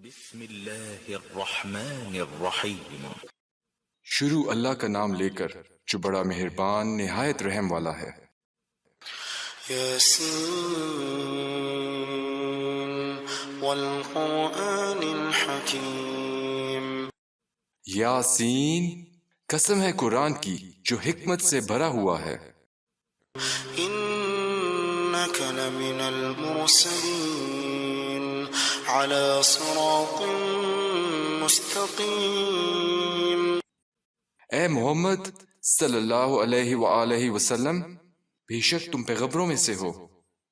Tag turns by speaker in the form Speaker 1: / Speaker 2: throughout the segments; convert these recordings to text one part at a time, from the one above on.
Speaker 1: بسم اللہ الرحمن الرحیم۔
Speaker 2: شروع اللہ کا نام لے کر جو بڑا مہربان نہایت رحم والا ہے۔
Speaker 3: یاسین والقرآن الحکیم۔
Speaker 2: یاسین، قسم ہے قرآن کی جو حکمت سے بھرا ہوا ہے۔
Speaker 3: انک لمن المرسلین علی صراط مستقیم۔
Speaker 2: اے محمد صلی اللہ علیہ وآلہ وسلم، بے شک تم پیغمبروں میں سے ہو،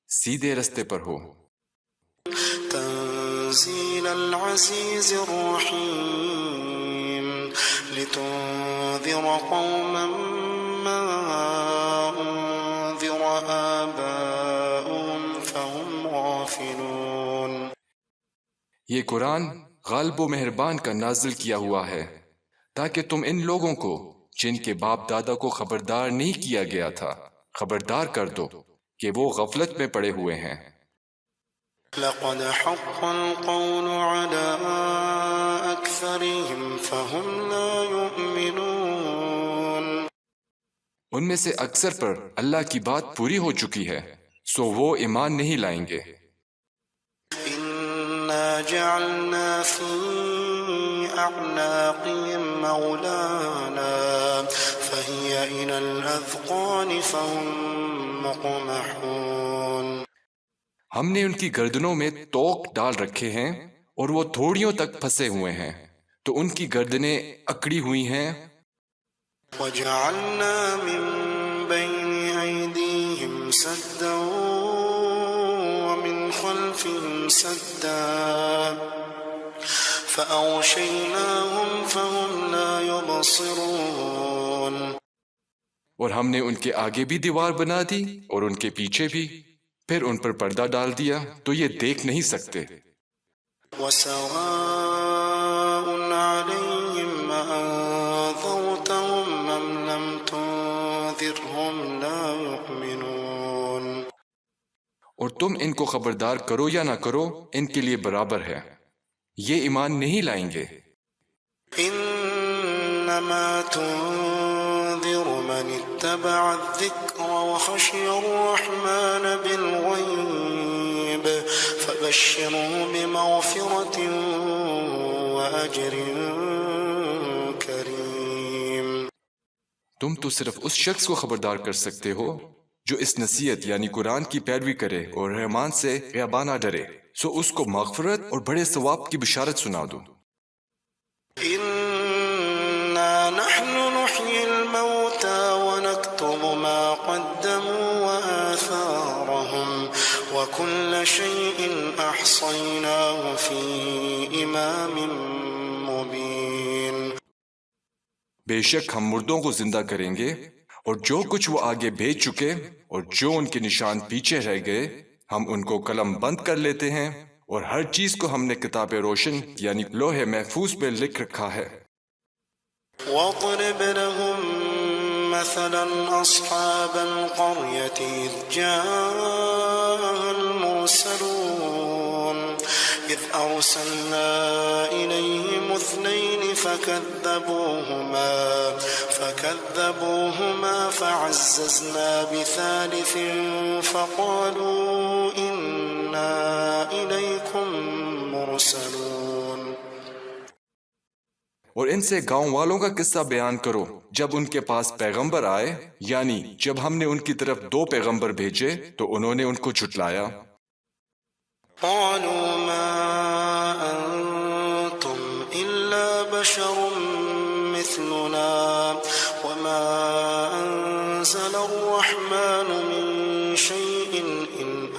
Speaker 2: سیدھے رستے پر ہو۔
Speaker 3: تنزیل العزیز الرحیم لتنذر قوما ما انذر آباؤهم فهم غافلون۔
Speaker 2: یہ قرآن غالب و مہربان کا نازل کیا ہوا ہے تاکہ تم ان لوگوں کو جن کے باپ دادا کو خبردار نہیں کیا گیا تھا خبردار کر دو کہ وہ غفلت میں پڑے ہوئے ہیں۔
Speaker 3: لقد حق القول على أكثرهم فهم لا يؤمنون۔
Speaker 2: ان میں سے اکثر پر اللہ کی بات پوری ہو چکی ہے سو وہ ایمان نہیں لائیں گے۔
Speaker 3: إنا جعلنا في أعناقهم أغلالا فهي إلى الأذقان فهم مقمحون۔
Speaker 2: ہم نے ان کی گردنوں میں توق ڈال رکھے ہیں اور وہ تھوڑیوں تک پھنسے ہوئے ہیں تو ان کی گردنیں اکڑی ہوئی ہیں۔
Speaker 3: وجعلنا من بين أيديهم سدا ومن خلفهم سدا فأغشيناهم فهم لا يبصرون۔
Speaker 2: اور ہم نے ان کے آگے بھی دیوار بنا دی اور ان کے پیچھے بھی، پھر ان پر پردہ ڈال دیا تو یہ دیکھ نہیں سکتے۔
Speaker 3: وسواء عليهم أأنذرتهم أم لم تنذرهم لا يؤمنون۔
Speaker 2: اور تم ان کو خبردار کرو یا نہ کرو ان کے لیے برابر ہے، یہ ایمان نہیں لائیں گے۔
Speaker 3: إنما تنذر من اتبع الذكر وخشي الرحمن بالغيب فبشره بمغفرة وأجر كريم۔
Speaker 2: تم تو صرف اس شخص کو خبردار کر سکتے ہو جو اس نصیحت یعنی قرآن کی پیروی کرے اور رحمان سے غیبانہ ڈرے، سو اس کو مغفرت اور بڑے ثواب کی بشارت سنا دو۔
Speaker 3: إنا نحن نحيي الموتى ونكتب ما قدموا وآثارهم وكل شيء أحصيناه في إمام مبين۔
Speaker 2: بے شک ہم مردوں کو زندہ کریں گے اور جو کچھ وہ آگے بھیج چکے اور جو ان کے نشان پیچھے رہ گئے ہم ان کو قلم بند کر لیتے ہیں اور ہر چیز کو ہم نے کتاب روشن یعنی لوح محفوظ میں لکھ رکھا ہے۔
Speaker 3: واضرب لهم مثلا أصحاب القرية إذ جاء المرسلون إذ أرسلنا إليهم اثنين فكذبوهما فعززنا بثالث فقالوا إنا إليكم مرسلون۔
Speaker 2: اور ان سے گاؤں والوں کا قصہ بیان کرو جب ان کے پاس پیغمبر آئے، یعنی جب ہم نے ان کی طرف 2 پیغمبر بھیجے تو انہوں نے ان کو جھٹلایا۔
Speaker 3: قالوا ما أنتم إلا بشر مثلنا وما أنزل الرحمن من شيء إن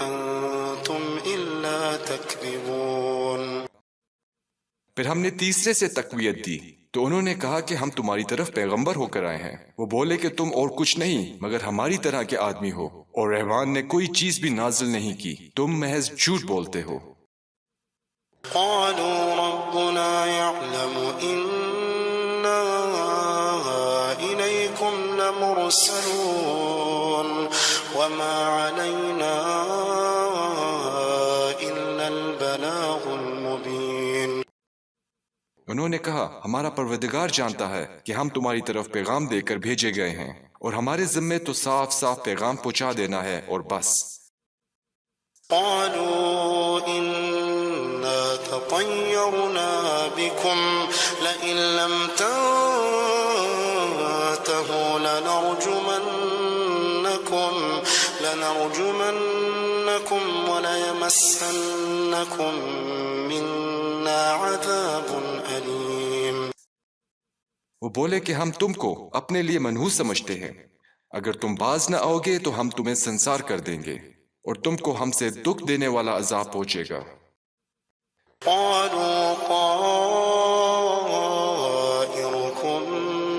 Speaker 3: أنتم إلا تكذبون۔
Speaker 2: پھر ہم نے تیسرے سے تقویت دی تو انہوں نے کہا کہ ہم تمہاری طرف پیغمبر ہو کر آئے ہیں۔ وہ بولے کہ تم اور کچھ نہیں مگر ہماری طرح کے آدمی ہو اور رحمان نے کوئی چیز بھی نازل نہیں کی، تم محض جھوٹ بولتے ہو۔
Speaker 3: قالوا ربنا يعلم إنا إليكم لمرسلون وما علينا إلا البلاغ المبين۔
Speaker 2: انہوں نے کہا ہمارا پروردگار جانتا ہے کہ ہم تمہاری طرف پیغام دے کر بھیجے گئے ہیں اور ہمارے ذمے تو صاف صاف پیغام پہنچا دینا ہے اور بس۔
Speaker 3: قالوا إنا تطيرنا بكم لئن لم تنتهوا لنرجمنكم وليمسنكم منا عذاب أليم۔
Speaker 2: وہ بولے کہ ہم تم کو اپنے لیے منحوس سمجھتے ہیں، اگر تم باز نہ آؤ گے تو ہم تمہیں سنسار کر دیں گے اور تم کو ہم سے دکھ دینے والا عذاب پہنچے گا۔
Speaker 3: قالوا طائركم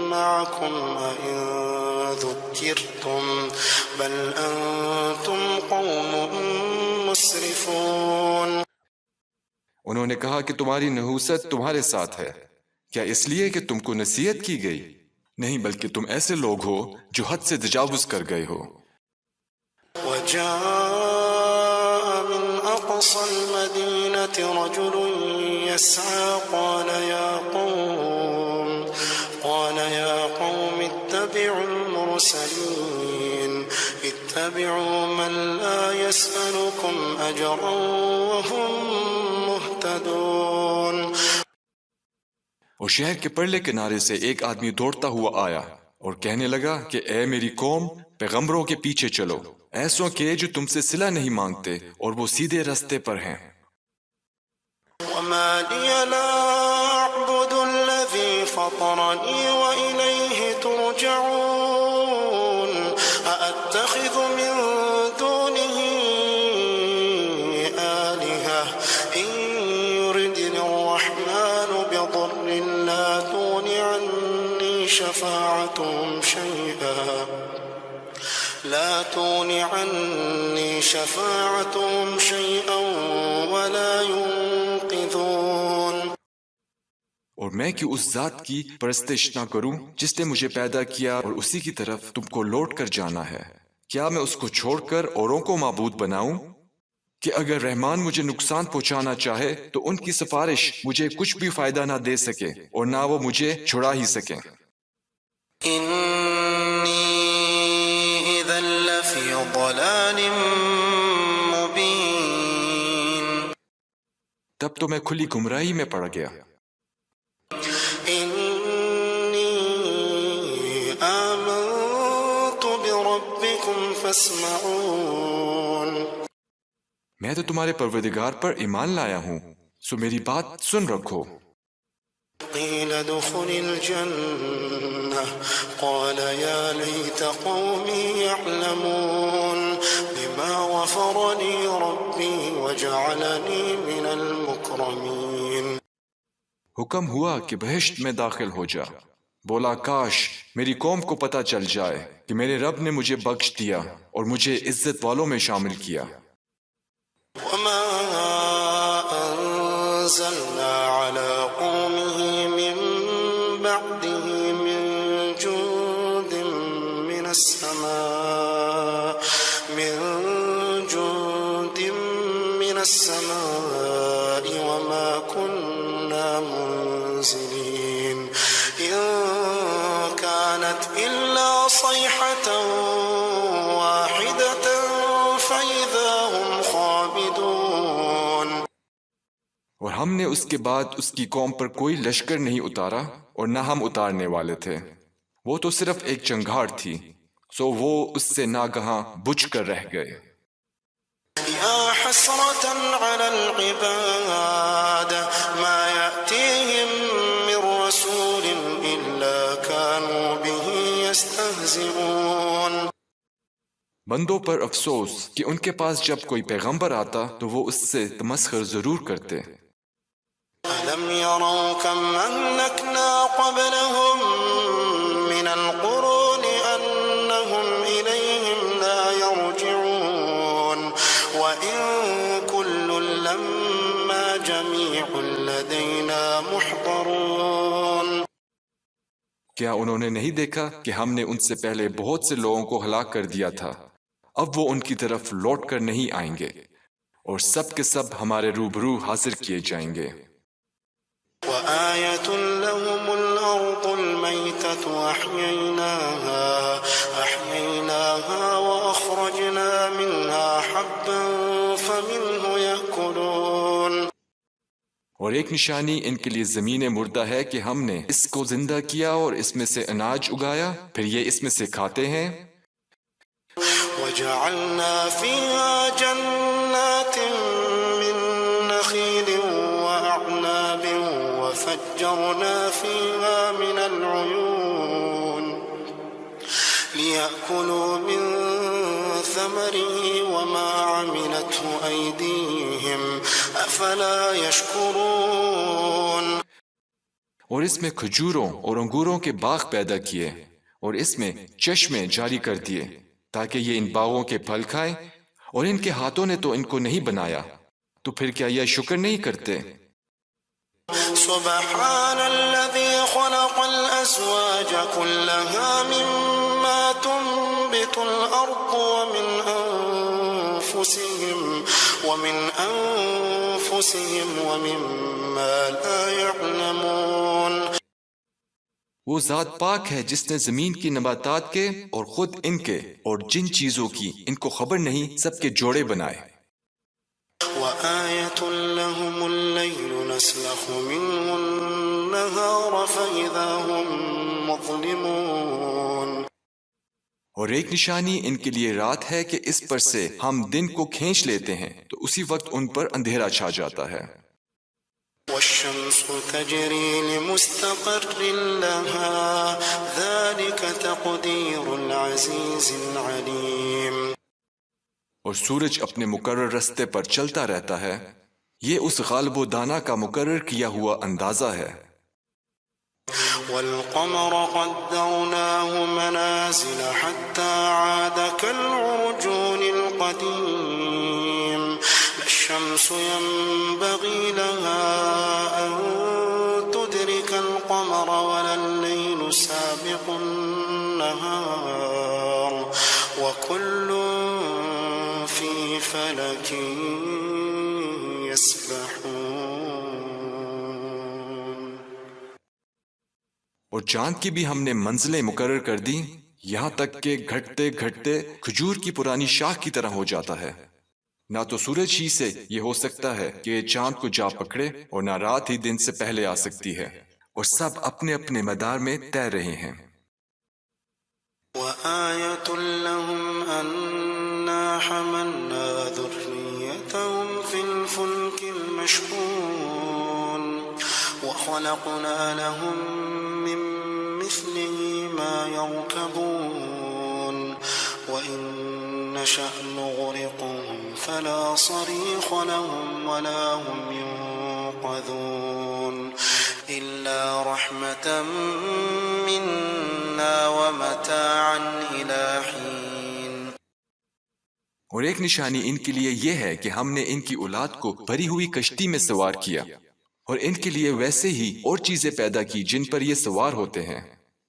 Speaker 3: معكم أئن ذكرتم بل أنتم قوم مسرفون۔
Speaker 2: انہوں نے کہا کہ تمہاری نحوست تمہارے ساتھ ہے، کیا اس لیے کہ تم کو نصیحت کی گئی؟ نہیں، بلکہ تم ایسے لوگ ہو جو حد سے تجاوز کر گئے ہو۔
Speaker 3: وجاء من أقصى المدينة رجل يسعى قال يا قوم اتبعوا المرسلين اتبعوا من لا يسألكم أجرا وهم مهتدون۔
Speaker 2: اور شہر کے پرلے کنارے سے ایک آدمی دوڑتا ہوا آیا اور کہنے لگا کہ اے میری قوم، پیغمبروں کے پیچھے چلو، ایسوں کے جو تم سے صلہ نہیں مانگتے اور وہ سیدھے راستے پر ہیں۔
Speaker 3: وما لي لا أعبد الذي فطرني وإليه ترجعون أأتخذ من دونه آلهة إن يردني الرحمن بضر لا تغن عني شفاعتهم شيئا ولا ينقذون۔
Speaker 2: اور میں کہ اس ذات کی پرستش نہ کروں جس نے مجھے پیدا کیا اور اسی کی طرف تم کو لوٹ کر جانا ہے؟ کیا میں اس کو چھوڑ کر اوروں کو معبود بناؤں کہ اگر رحمان مجھے نقصان پہنچانا چاہے تو ان کی سفارش مجھے کچھ بھی فائدہ نہ دے سکے اور نہ وہ مجھے چھڑا ہی سکیں۔
Speaker 3: إني إذا لفي ضلال مبين۔
Speaker 2: تب تو میں کھلی گمراہی میں پڑ گیا۔
Speaker 3: إني آمنت بربكم فاسمعون۔
Speaker 2: میں تو تمہارے پروردگار پر ایمان لایا ہوں، سو میری بات سن رکھو۔
Speaker 3: قيل ادخل الجنة قال يا ليت قومي يعلمون بما غفر لي ربي وجعلني من المكرمين۔
Speaker 2: حکم ہوا کہ بہشت میں داخل ہو جا۔ بولا کاش میری قوم کو پتہ چل جائے کہ میرے رب نے مجھے بخش دیا اور مجھے عزت والوں میں شامل کیا۔
Speaker 3: وما أنزلنا على قومه من بعده من جند من السماء وما كنا منزلين إن كانت إلا صيحة واحدة فإذا هم خامدون۔
Speaker 2: اور ہم نے اس کے بعد اس کی قوم پر کوئی لشکر نہیں اتارا اور نہ ہم اتارنے والے تھے، وہ تو صرف ایک چنگھاڑ تھی، سو وہ اس سے ناگہاں بجھ کر رہ گئے۔
Speaker 3: يا حسرة على العباد ما يأتيهم من رسول إلا كانوا به يستهزئون۔
Speaker 2: بندوں پر افسوس کہ ان کے پاس جب کوئی پیغمبر آتا تو وہ اس سے تمسخر ضرور کرتے۔
Speaker 3: ألم يروا كم أهلكنا قبلهم من القرون أنهم إليهم لا يرجعون وإن كل لما جميع لدينا محضرون۔
Speaker 2: کیا انہوں نے نہیں دیکھا کہ ہم نے ان سے پہلے بہت سے لوگوں کو ہلاک کر دیا تھا، اب وہ ان کی طرف لوٹ کر نہیں آئیں گے اور سب کے سب ہمارے روبرو حاضر کیے جائیں گے۔
Speaker 3: وآية لهم الأرض الميتة أحييناها وأخرجنا منها حبا فمنه يأكلون.
Speaker 2: اور ایک نشانی ان کے لیے زمین مردہ ہے کہ ہم نے اس کو زندہ کیا اور اس میں سے اناج اگایا، پھر یہ اس میں سے کھاتے ہیں.
Speaker 3: وجعلنا فيها جنات من نخيل وأعناب وفجرنا فيها من العيون ليأكلوا من ثمره وما عملته أيديهم أفلا يشكرون.
Speaker 2: اور اس میں کھجوروں اور انگوروں کے باغ پیدا کیے اور اس میں چشمے جاری کر دیے تاکہ یہ ان باغوں کے پھل کھائیں، اور ان کے ہاتھوں نے تو ان کو نہیں بنایا، تو پھر کیا یہ شکر نہیں کرتے؟
Speaker 3: سبحان الذي خلق الأزواج كلها مما تنبت الأرض ومن أنفسهم ومما لا يعلمون.
Speaker 2: وہ ذات پاک ہے جس نے زمین کی نباتات کے اور خود ان کے اور جن چیزوں کی ان کو خبر نہیں سب کے جوڑے بنائے.
Speaker 3: وآية لهم الليل نسلخ منه النهار فإذا هم مظلمون.
Speaker 2: اور ایک نشانی ان کے لیے رات ہے کہ اس پر سے ہم دن کو کھینچ لیتے ہیں تو اسی وقت ان پر اندھیرا چھا جاتا ہے.
Speaker 3: والشمس تجري لمستقر لها ذلك تقدير العزيز العليم.
Speaker 2: اور سورج اپنے مقرر رستے پر چلتا رہتا ہے، یہ اس غالب و دانا کا مقرر کیا ہوا اندازہ ہے.
Speaker 3: والقمر قدرناه منازل حتى عاد كالعرجون القديم. الشمس ينبغي لها أن تدرك القمر ولا الليل سابق النهار وكل في فلك يسبحون.
Speaker 2: اور چاند کی بھی ہم نے منزلیں مقرر کر دی یہاں تک کہ گھٹتے گھٹتے کھجور کی پرانی شاخ کی طرح ہو جاتا ہے. نہ تو سورج ہی سے یہ ہو سکتا ہے کہ چاند کو جا پکڑے اور نہ رات ہی دن سے پہلے آ سکتی ہے، اور سب اپنے اپنے مدار میں تیر رہے ہیں.
Speaker 3: وآية لهم أنا حملنا ذريتهم في الفلك المشحون وخلقنا لهم من مثله ما يركبون وإن نشأ نغرقهم فلا صريخ لهم ولا هم ينقذون إلا رحمة منا ومتاعا إلى حين.
Speaker 2: اور ایک نشانی ان کے لیے یہ ہے کہ ہم نے ان کی اولاد کو بھری ہوئی کشتی میں سوار کیا اور ان کے لیے ویسے ہی اور چیزیں پیدا کی جن پر یہ سوار ہوتے ہیں،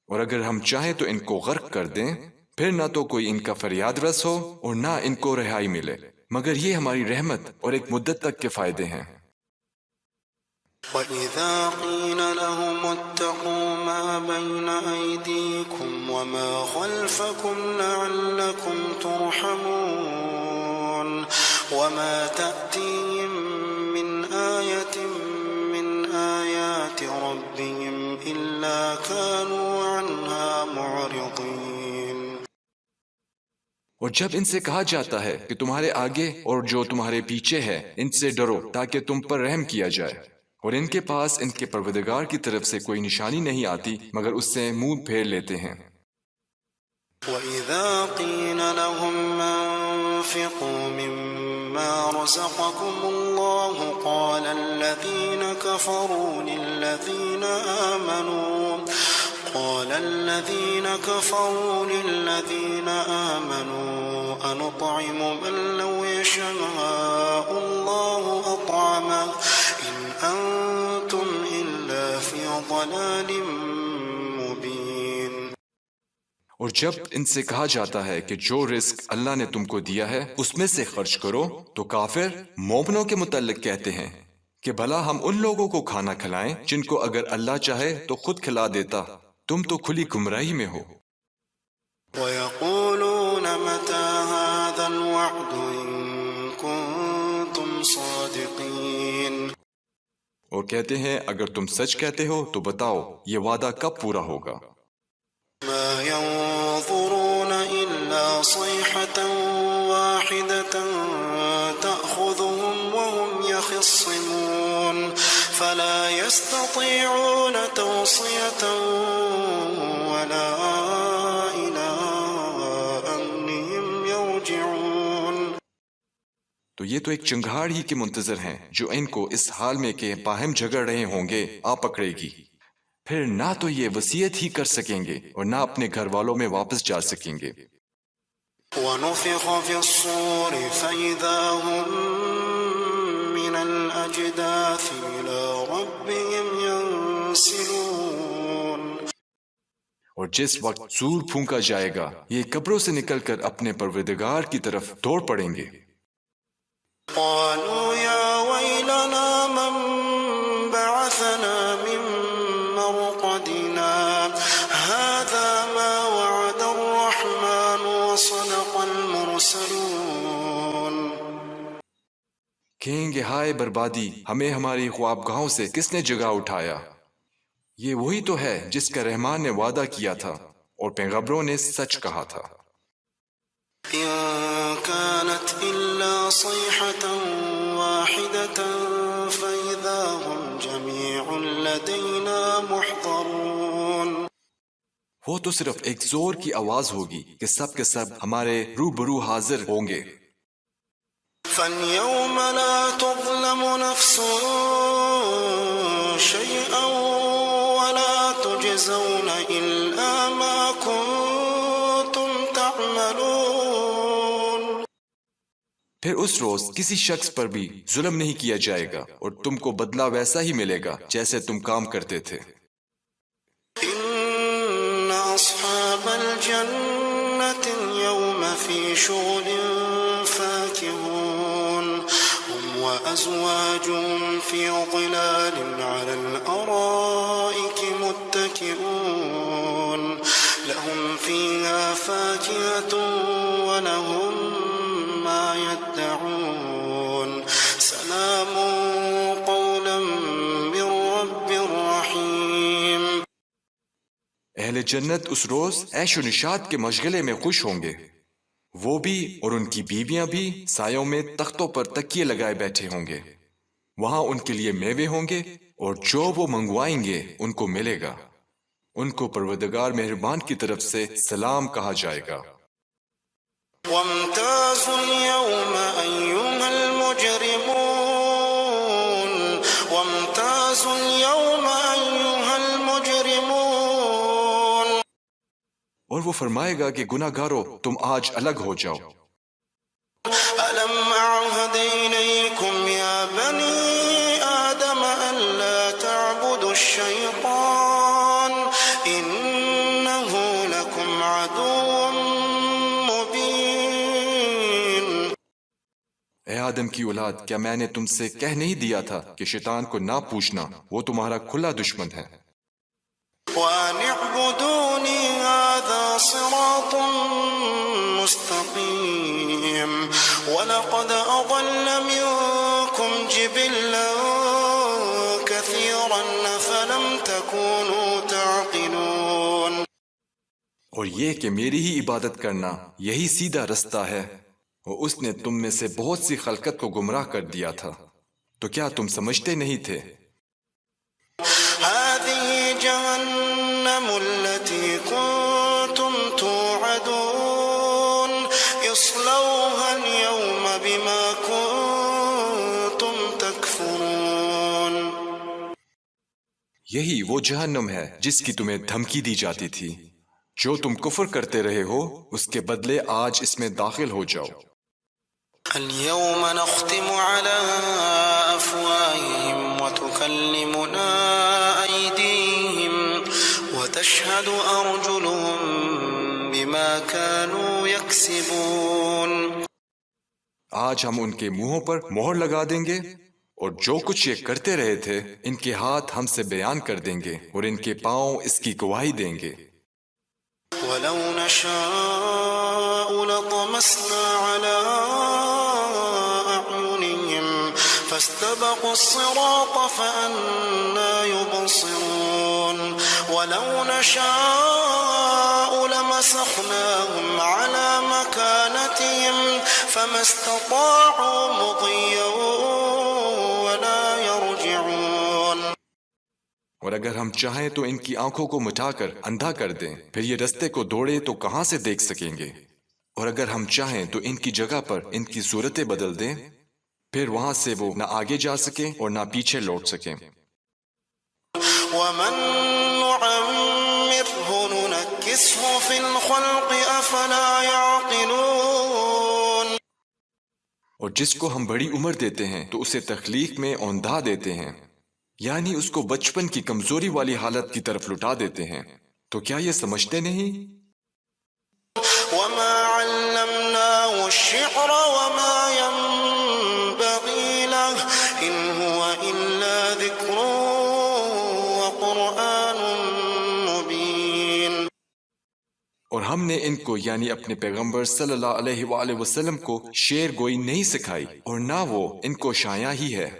Speaker 2: اور اگر ہم چاہیں تو ان کو غرق کر دیں، پھر نہ تو کوئی ان کا فریاد رس ہو اور نہ ان کو رہائی ملے، مگر یہ ہماری رحمت اور ایک مدت تک کے فائدے ہیں.
Speaker 3: وَإِذَا قِيلَ لَهُمُ اتَّقُوا مَا بَيْنَ أَيْدِيكُمْ وَمَا خَلْفَكُمْ لَعَلَّكُمْ تُرْحَمُونَ وَمَا تَأْتِيهِمْ مِنْ آيَةٍ مِنْ آيَاتِ رَبِّهِمْ إِلَّا كَانُوا عَنْهَا مُعْرِضِينَ.
Speaker 2: اور جب ان سے کہا جاتا ہے کہ تمہارے آگے اور جو تمہارے پیچھے ہے ان سے ڈرو تاکہ تم پر رحم کیا جائے، اور ان کے پاس ان کے پروردگار کی طرف سے کوئی نشانی نہیں آتی مگر اس سے منہ پھیر لیتے ہیں.
Speaker 3: وَإِذَا قِيلَ لَهُمْ أَنفِقُوا مِمَّا رَزَقَكُمُ اللَّهُ قَالَ الَّذِينَ كَفَرُوا لِلَّذِينَ آمَنُوا أَنُطْعِمُ مَن لَّوْ يَشَاءُ اللَّهُ أَطْعَمَهُ إِنْ أَنتُمْ إِلَّا فِي ضَلَالٍ مُّبِينٍ.
Speaker 2: اور جب ان سے کہا جاتا ہے کہ جو رزق اللہ نے تم کو دیا ہے اس میں سے خرچ کرو، تو کافر مومنوں کے متعلق کہتے ہیں کہ بھلا ہم ان لوگوں کو کھانا کھلائیں جن کو اگر اللہ چاہے تو خود کھلا دیتا، تم تو کھلی گمراہی میں ہو۔
Speaker 3: وَيَقُولُونَ مَتَى هَذَا الْوَعْدُ إِن كُنتُمْ صَادِقِينَ،
Speaker 2: اور کہتے ہیں اگر تم سچ کہتے ہو تو بتاؤ یہ وعدہ کب پورا ہوگا۔
Speaker 3: مَا يَنظُرُونَ إِلَّا صَيْحَةً وَاحِدَةً تَأْخُذُهُمْ وَهُمْ يَخِصِّمُونَ فَلَا يَسْتَطِيعُونَ تَوْصِيَةً وَلَا إِلَىٰ أَهْلِهِمْ يَرْجِعُونَ۔
Speaker 2: تو یہ تو ایک چنگھاڑ ہی کے منتظر ہیں جو ان کو اس حال میں کہ باہم جھگڑ رہے ہوں گے آ پکڑے گی، پھر نہ تو یہ وصیت ہی کر سکیں گے اور نہ اپنے گھر والوں میں واپس جا سکیں گے۔
Speaker 3: وَنُفِخَ فِي الصُّورِ فَإِذَا هُم مِّنَ الْأَجْدَاثِ إِلَىٰ رَبِّهِمْ يَنسِلُونَ۔
Speaker 2: اور جس وقت سور پھونکا جائے گا یہ قبروں سے نکل کر اپنے پروردگار کی طرف دوڑ پڑیں گے۔
Speaker 3: قالوا يا ويلنا من بعثنا من مرقدنا هذا ما وعد الرحمن وصدق المرسلون۔
Speaker 2: کہیں گے ہائے بربادی، ہمیں ہماری خوابگاہوں سے کس نے جگا اٹھایا؟ یہ وہی تو ہے جس کا رحمان نے وعدہ کیا تھا اور پیغمبروں نے سچ کہا تھا۔
Speaker 3: إن كانت إلا صيحة واحدة فإذا هم جميع لدينا محضرون۔
Speaker 2: وہ تو صرف ایک زور کی آواز ہوگی کہ سب کے سب ہمارے روبرو حاضر ہوں گے۔
Speaker 3: فاليوم لا تظلم نفس شيئا ولا تجزون إلا ما كنتم تعملون۔
Speaker 2: پھر اس روز کسی شخص پر بھی ظلم نہیں کیا جائے گا اور تم کو بدلہ ویسا ہی ملے گا جیسے تم کام کرتے تھے۔
Speaker 3: إن أصحاب الجنة اليوم في شغل فاكهون هم وأزواجهم في ظلال على الأرائك متكئون لهم فيها فاكهة ولهم ما يدعون سلام قولا من رب رحيم۔
Speaker 2: اہل جنت اس روز عیش و نشاط کے مشغلے میں خوش ہوں گے، وہ بھی اور ان کی بیویاں بھی سایوں میں تختوں پر تکیے لگائے بیٹھے ہوں گے، وہاں ان کے لیے میوے ہوں گے اور جو وہ منگوائیں گے ان کو ملے گا، ان کو پروردگار مہربان کی طرف سے سلام کہا جائے گا۔
Speaker 3: وامتازوا اليوم أيها المجرمون وامتازوا اليوم أيها المجرمون۔
Speaker 2: اور وہ فرمائے گا کہ گناہ گارو تم آج الگ ہو جاؤ۔
Speaker 3: ألم أعهد إليكم يا بني آدم ألا تعبدوا الشيطان إنه لكم عدو مبين۔
Speaker 2: اے آدم کی اولاد، کیا میں نے تم سے کہہ نہیں دیا تھا کہ شیطان کو نہ پوچھنا، وہ تمہارا کھلا دشمن ہے۔
Speaker 3: وأن اعبدوني هذا صراط مستقيم ولقد أضل منكم جبلا كثيرا فلم تكونوا تعقلون۔
Speaker 2: اور یہ کہ میری ہی عبادت کرنا یہی سیدھا رستہ ہے، اور اس نے تم میں سے بہت سی خلقت کو گمراہ کر دیا تھا، تو کیا تم سمجھتے نہیں تھے؟
Speaker 3: هذه جهنم التي كنتم توعدون اصلوها اليوم بما كنتم تكفرون۔
Speaker 2: یہی وہ جہنم ہے جس کی تمہیں دھمکی دی جاتی تھی، جو تم کفر کرتے رہے ہو اس کے بدلے آج اس میں داخل ہو جاؤ۔
Speaker 3: اليوم نختم على أفواههم وتكلمنا أيديهم وتشهد أرجلهم بما كانوا يكسبون۔
Speaker 2: آج ہم ان کے منہوں پر مہر لگا دیں گے اور جو کچھ یہ کرتے رہے تھے ان کے ہاتھ ہم سے بیان کر دیں گے اور ان کے پاؤں اس کی گواہی دیں گے۔
Speaker 3: ولو نشاء لطمسنا على أعينهم فاستبقوا الصراط فأنى يبصرون ولو نشاء لمسخناهم على مكانتهم فما استطاعوا مضيا ولا يرجعون۔
Speaker 2: اور اگر ہم چاہیں تو ان کی آنکھوں کو مٹا کر اندھا کر دیں، پھر یہ رستے کو دوڑے تو کہاں سے دیکھ سکیں گے؟ اور اگر ہم چاہیں تو ان کی جگہ پر ان کی صورتیں بدل دیں، پھر وہاں سے وہ نہ آگے جا سکیں اور نہ پیچھے لوٹ سکیں۔
Speaker 3: ومن نعمره ننكسه في الخلق افلا يعقلون۔
Speaker 2: اور جس کو ہم بڑی عمر دیتے ہیں تو اسے تخلیق میں اوندھا دیتے ہیں، یعنی اس کو بچپن کی کمزوری والی حالت کی طرف لٹا دیتے ہیں، تو کیا یہ سمجھتے نہیں؟
Speaker 3: وما علمناه الشعر وما ينبغي له ان هو الا ذكر وقرآن مبين۔
Speaker 2: اور ہم نے ان کو یعنی اپنے پیغمبر صلی اللہ علیہ وآلہ وسلم کو شعر گوئی نہیں سکھائی، اور نہ وہ ان کو شاعیہ ہی ہے،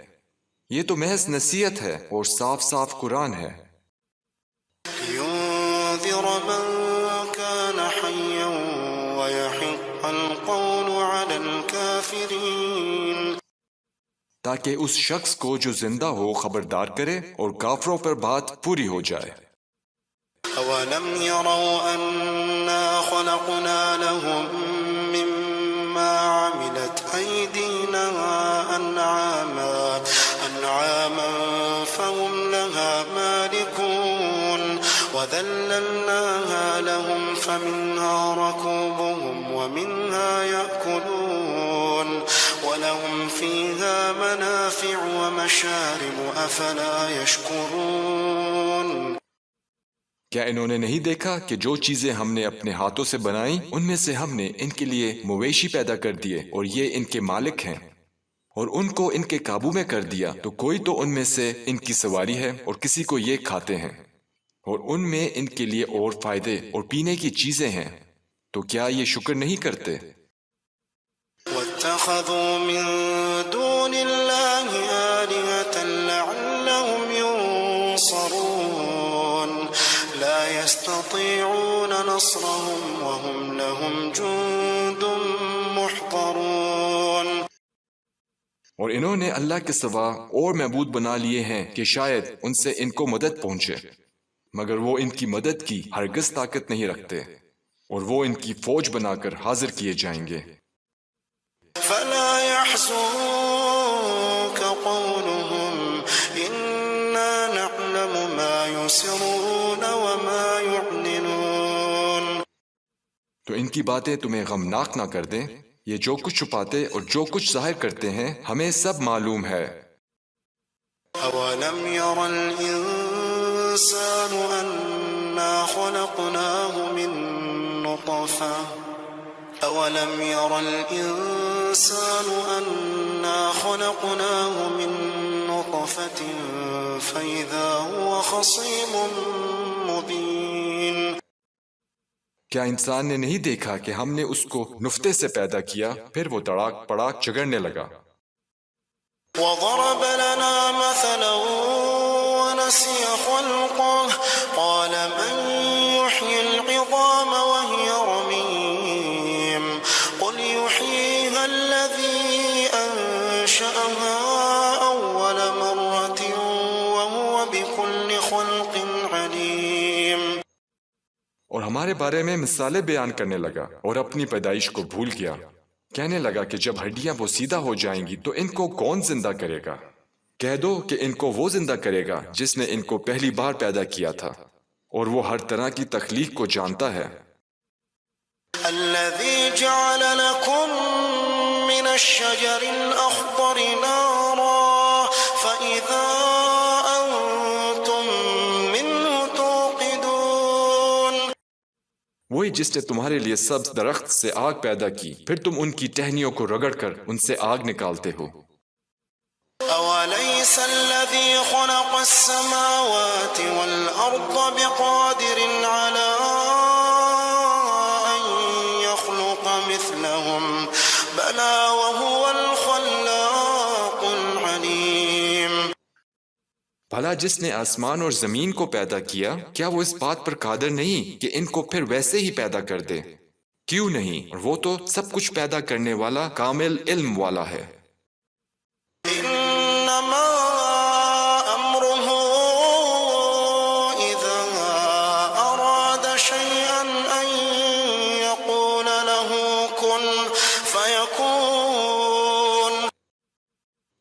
Speaker 2: یہ تو محض نصیحت ہے اور صاف صاف قرآن ہے۔
Speaker 3: لينذر من كان حيا ويحق القول على الكافرين۔
Speaker 2: تاکہ اس شخص کو جو زندہ ہو خبردار کرے اور کافروں پر بات پوری ہو جائے۔
Speaker 3: أولم يروا أنا خلقنا لهم مما عملت أيدينا أنعاما فهم لها مالكون وذللناها لهم فمنها ركوبهم ومنها يأكلون ولهم فيها منافع ومشارب أفلا يشكرون۔
Speaker 2: کیا انہوں نے نہیں دیکھا کہ جو چیزیں ہم نے اپنے ہاتھوں سے بنائیں ان میں سے ہم نے ان کے لیے مویشی پیدا کر دیے اور یہ ان کے مالک ہیں، اور ان کو ان کے قابو میں کر دیا، تو کوئی تو ان میں سے ان کی سواری ہے اور کسی کو یہ کھاتے ہیں، اور ان میں ان کے لیے اور فائدے اور پینے کی چیزیں ہیں، تو کیا یہ شکر نہیں کرتے؟
Speaker 3: واتخذوا من دون الله آلهة لعلهم ينصرون لا يستطيعون نصرهم وهم لهم جند محضرون۔
Speaker 2: اور انہوں نے اللہ کے سوا اور معبود بنا لیے ہیں کہ شاید ان سے ان کو مدد پہنچے، مگر وہ ان کی مدد کی ہرگز طاقت نہیں رکھتے، اور وہ ان کی فوج بنا کر حاضر کیے جائیں گے۔
Speaker 3: فلا يحزنك قولهم إنا نعلم ما يسرون وما يعلنون۔
Speaker 2: تو ان کی باتیں تمہیں غمناک نہ کر دیں، یہ جو کچھ چھپاتے اور جو کچھ ظاہر کرتے ہیں ہمیں سب معلوم ہے۔
Speaker 3: أولم ير الإنسان أنا خلقناه من نطفة أولم ير الإنسان أنا خلقناه من نطفة فإذا هو خصيم مبين۔
Speaker 2: کیا انسان نے نہیں دیکھا کہ ہم نے اس کو نطفے سے پیدا کیا، پھر وہ تڑاک پڑاک چگڑنے لگا۔
Speaker 3: وضرب لنا مثلا ونسي خلقه قال من يحيي العظام وهي رميم قل يحييها الذي أنشأها أول مرة وهو بكل خلق عليم۔
Speaker 2: اور ہمارے بارے میں مثالیں بیان کرنے لگا اور اپنی پیدائش کو بھول گیا، کہنے لگا کہ جب ہڈیاں وہ سیدھا ہو جائیں گی تو ان کو کون زندہ کرے گا؟ کہہ دو کہ ان کو وہ زندہ کرے گا جس نے ان کو پہلی بار پیدا کیا تھا، اور وہ ہر طرح کی تخلیق کو جانتا ہے۔
Speaker 3: الذي جعل لكم من الشجر الأخضر نارا فإذا أنتم منه توقدون۔
Speaker 2: وہی جس نے تمہارے لیے سبز درخت سے آگ پیدا کی، پھر تم ان کی ٹہنیوں کو رگڑ کر ان سے آگ نکالتے ہو۔
Speaker 3: أوليس أليس الذي خلق السماوات والأرض بقادر على أن يخلق مثلهم بلى وهو الخلاق العليم.
Speaker 2: بھلا جس نے آسمان اور زمین کو پیدا کیا کیا وہ اس بات پر قادر نہیں کہ ان کو پھر ویسے ہی پیدا کر دے؟ کیوں نہیں؟ اور وہ تو سب کچھ پیدا کرنے والا کامل علم والا ہے.
Speaker 3: إنما أمره إذا أراد شيئا أن يقول له كن فيكون.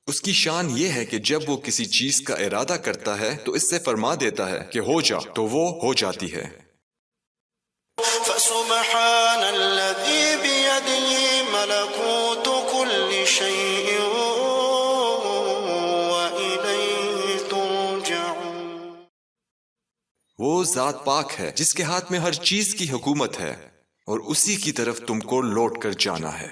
Speaker 2: اس کی شان یہ ہے کہ جب وہ کسی چیز کا ارادہ کرتا ہے تو اس سے فرما دیتا ہے کہ ہو جا تو وہ ہو جاتی ہے.
Speaker 3: فسبحان الذي بيده ملكوت كل شيء وإليه ترجعون.
Speaker 2: وہ ذات پاک ہے جس کے ہاتھ میں ہر چیز کی حکومت ہے اور اسی کی طرف تم کو لوٹ کر جانا ہے.